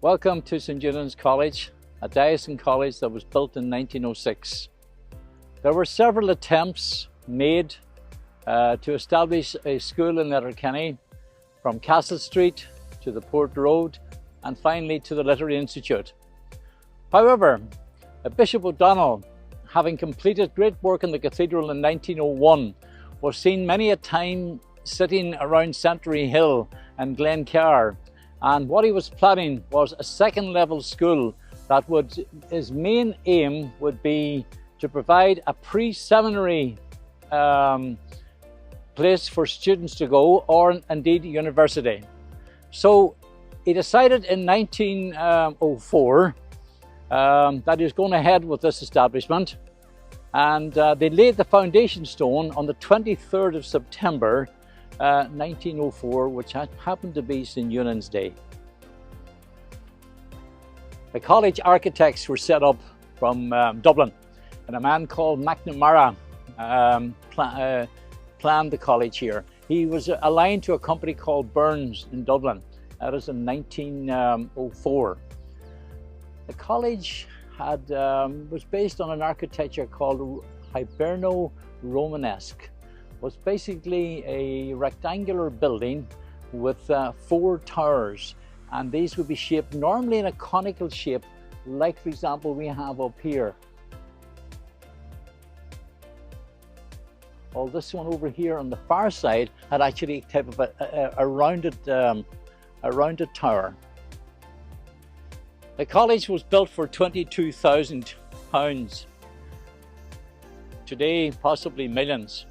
Welcome to St Eunan's College, a diocesan college that was built in 1906. There were several attempts made to establish a school in Letterkenny, from Castle Street to the Port Road and finally to the Literary Institute. However, Bishop O'Donnell, having completed great work in the cathedral in 1901, was seen many a time sitting around Century Hill and Glencar, and what he was planning was a second level school that would, his main aim would be to provide a pre-seminary place for students to go, or indeed university. So he decided in 1904 that he was going ahead with this establishment, and they laid the foundation stone on the 23rd of September 1904, which happened to be St Eunan's Day. The college architects were set up from Dublin, and a man called McNamara planned the college here. He was aligned to a company called Burns in Dublin. That was in 1904. The college was based on an architecture called Hiberno-Romanesque. Was basically a rectangular building with 4 towers, and these would be shaped normally in a conical shape, like for example we have up here. Well, this one over here on the far side had actually a type of a rounded tower. The college was built for £22,000. Today, possibly millions.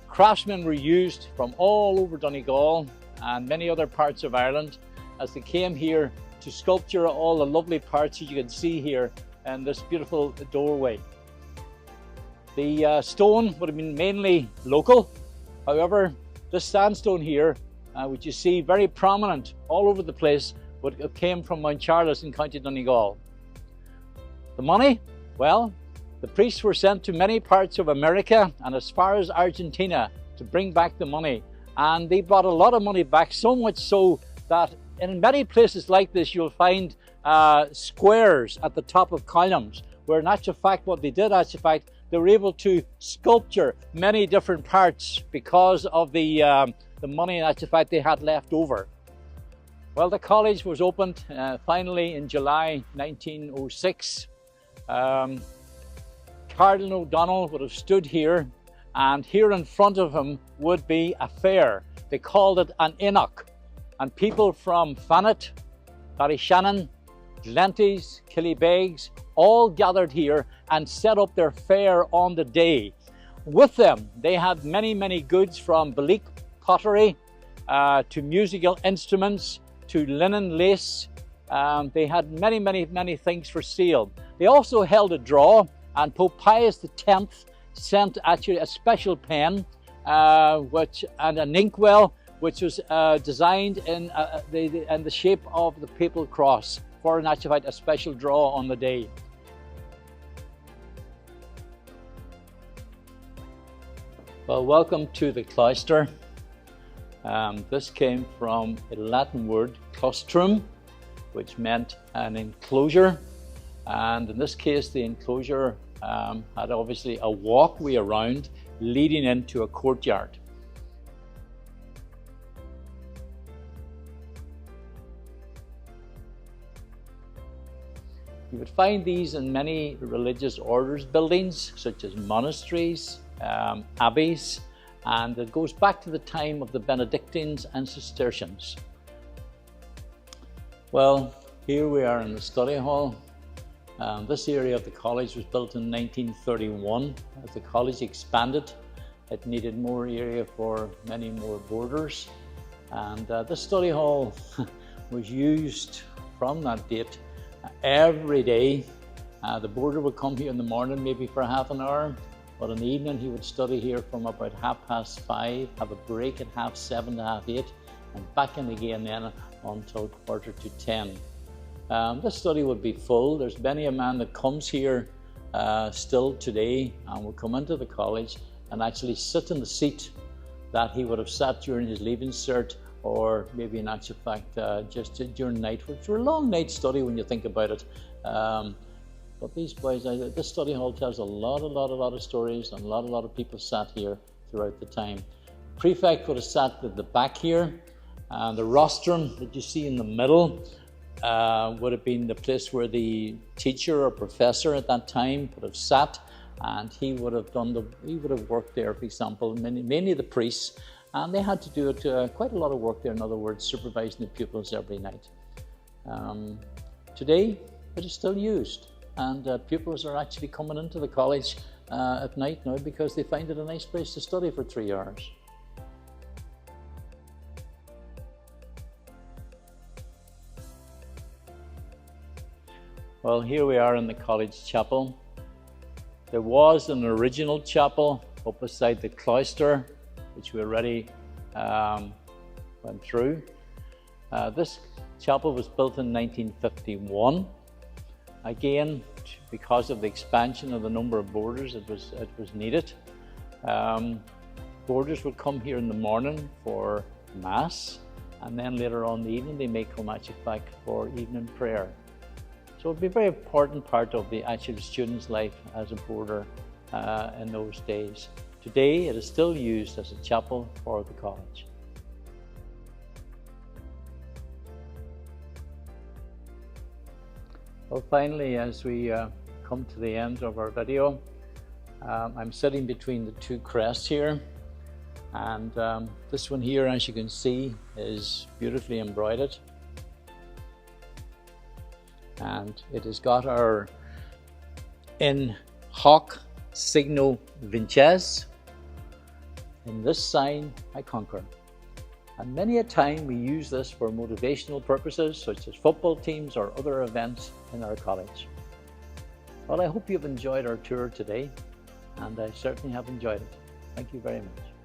Craftsmen were used from all over Donegal and many other parts of Ireland as they came here to sculpture all the lovely parts that you can see here in this beautiful doorway. The stone would have been mainly local. However, this sandstone here, which you see very prominent all over the place, came from Mount Charles in County Donegal. The money? Well, the priests were sent to many parts of America and as far as Argentina to bring back the money. And they brought a lot of money back, so much so that in many places like this you'll find squares at the top of columns, where in actual fact what they did, they were able to sculpture many different parts because of the money in actual fact they had left over. Well, the college was opened finally in July 1906. Cardinal O'Donnell would have stood here, and here in front of him would be a fair. They called it an Enoch, and people from Fanet, Ballyshannon, Glenties, Killybegs all gathered here and set up their fair on the day. With them they had many goods, from Balik pottery to musical instruments to linen lace. They had many things for sale. They also held a draw, and Pope Pius X sent actually a special pen and an inkwell, which was designed in the shape of the papal cross for, in actual fact, a special draw on the day. Well, welcome to the cloister. This came from a Latin word, claustrum, which meant an enclosure, and in this case the enclosure had obviously a walkway around leading into a courtyard. You would find these in many religious orders buildings, such as monasteries, abbeys, and it goes back to the time of the Benedictines and Cistercians. Well, here we are in the study hall. This area of the college was built in 1931. As the college expanded, it needed more area for many more boarders, and this study hall was used from that date every day. The boarder would come here in the morning maybe for half an hour, but in the evening he would study here from about 5:30, have a break at 7:30 to 8:30, and back in again then until 9:45. This study would be full. There's many a man that comes here still today and will come into the college and actually sit in the seat that he would have sat during his leaving cert or maybe in actual fact just during night, which were a long night study when you think about it. But these boys, this study hall tells a lot of stories, and a lot of people sat here throughout the time. Prefect would have sat at the back here, and the rostrum that you see in the middle would have been the place where the teacher or professor at that time would have sat, and he would have worked there, for example, many of the priests, and they had to do it quite a lot of work there, in other words, supervising the pupils every night. Today, it is still used, and pupils are actually coming into the college at night now because they find it a nice place to study for 3 hours. Well, here we are in the college chapel. There was an original chapel up beside the cloister, which we already went through. This chapel was built in 1951. Again, because of the expansion of the number of boarders, it was needed. Boarders would come here in the morning for Mass, and then later on in the evening they may come actually back for evening prayer. So it would be a very important part of the actual student's life as a boarder in those days. Today it is still used as a chapel for the college. Well, finally, as we come to the end of our video, I'm sitting between the two crests here, and this one here, as you can see, is beautifully embroidered, and it has got our in hoc signo vinces. In this sign I conquer. And many a time we use this for motivational purposes, such as football teams or other events in our college. Well, I hope you've enjoyed our tour today, and I certainly have enjoyed it. Thank you very much.